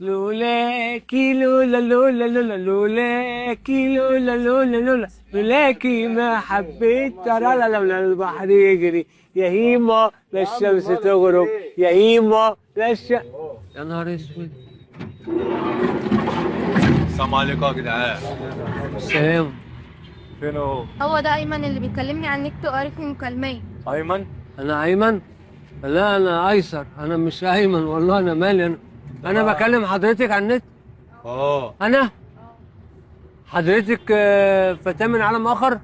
لولاكي لولا لولا لولا لولاكي لولا لولا لولا لولاكي ما حبيت ترى لولا البحر يجري يا هيما لا الشمس تغرب يا هيما لا يا نهار اسود. السلام عليكم يا جدعان. السلام. فين اهو؟ هو ده ايمن اللي بيكلمني عن النت وقارفني مكالمين. ايمن؟ انا ايمن؟ لا انا ايسر، انا مش ايمن والله. انا مالي انا بكلم حضرتك على النت. انا حضرتك فتاة من عالم اخر.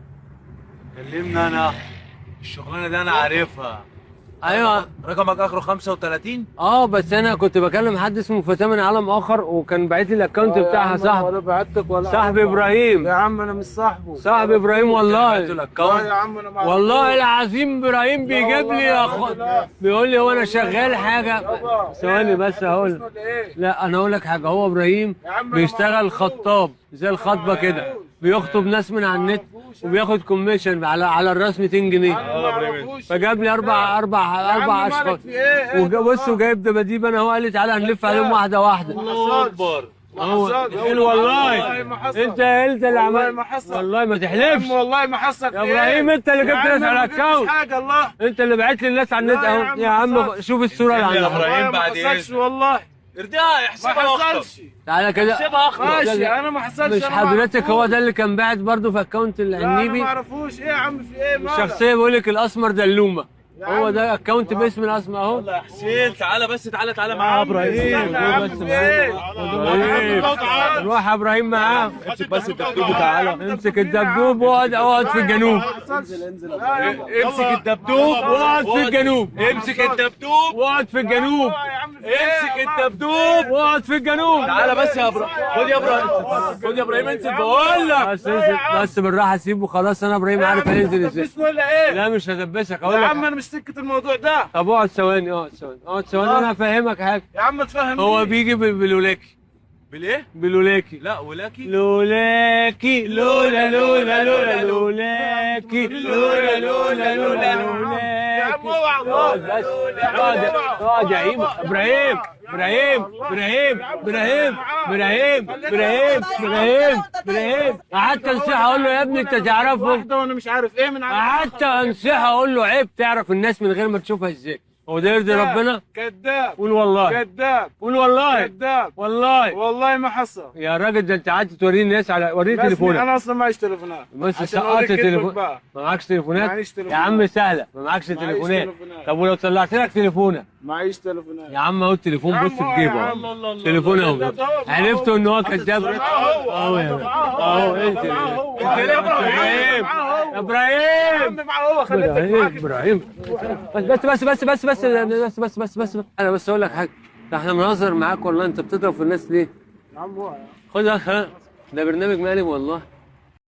كلمنا انا، الشغلانه دي انا عارفها. ايوه رقمك اخره 35. بس انا كنت بكلم حد اسمه فتاة من عالم اخر وكان باعت لي الاكونت بتاعها صاحبي. ولا بعتك ولا صاحبي ابراهيم. يا عم انا مش صاحبه. صاحبي ابراهيم والله. يا عم انا والله العظيم ابراهيم بيجيب لي بيقول لي هو انا شغال حاجه. ثواني بس هقول. لا انا اقول لك حاجه، هو ابراهيم بيشتغل خطاب زي الخطبه كده، بيخطب ناس من على النت وبياخد كوميشن على الراس 200 جنيه. فجاب لي اربع اشخاص. بص وجايب دباديب انا. هو قال لي تعالى هنلف عليهم واحده واحده. الله اكبر. والله انت اللي عملت. والله ما تحلفش. والله ما حصل يا ابراهيم انت اللي جبت الناس على الاكونت. الله انت اللي بعت لي الناس على النت اهو. يا عم شوف الصوره اللي يا عندك. ابراهيم بعد اذنك والله ارجع احسبها اخطر. تعالى كده احسبها اخطر. ماشي انا ما حصلش. مش حضرتك هو ده اللي كان باعت برضه في اكونت انا العنيبي؟ ما اعرفوش. ايه يا عم في ايه مالك؟ الشخصيه بيقول لك الاسمر دلومه. هو ده اكونت باسم الاسمر اهو. يلا يا حسين تعالى بس، تعالى معايا ابراهيم. روح يا ابراهيم معاه. امسك بس الدبدوب وتعالى. امسك الدبدوب واقعد في الجنوب. امسك الدبدوب واقعد في الجنوب. امسك الدبدوب واقعد في الجنوب. امسك الدبدوب. واقعد في الجنوب. تعالى بس يا ابراهيم. خد يا ابراهيم، خد يا ابراهيم انزل بقول لك. بس بالراحه سيبه خلاص. انا ابراهيم عارف هينزل ازاي. ولا ايه؟ لا مش هدبسك يا اقول عم لك. انا مش سكت الموضوع ده. طب اقعد ثواني انا هفهمك حاجه. يا عم تفهم. هو بيجي بالولاكي. بالايه؟ بالولاكي. لا ولاكي. لولاكي لولا لولا لولا لولاكي لولا لولا لولا لولاكي. يا عم اوعى الله. اقعد يا ايمن. ابراهيم قعدت انصحه اقول له يا ابني انت تعرفه. واحده وانا مش عارف ايه من قعدت انصحه اقول له عيب تعرف الناس من غير ما تشوفها ازاي. هو ده يرضي ربنا؟ كذاب. قول والله. كذاب. قول والله. كذاب. والله ما حصل. يا راجل ده انت قعدت توريني الناس على وريني تليفونك. انا اصلا معيش تليفونات. بس عشان سقطت أوريك التليفون. كذبك ما معكش تليفونات؟ معيش تليفونات. يا عم سهله ما معكش تليفونات. طب ولو طلعت لك تليفونك؟ معيش تليفونات. يا عم اهو التليفون بص في جيبه اهو. تليفون اهو. عرفتوا ان هو كذاب اهو. اهو انت يا ابراهيم. ابراهيم بس انا بس اقول لك حاجه. ده احنا بنهزر معاك والله. انت بتضرب في الناس ليه؟ يا عم خد ده برنامج مقلب والله.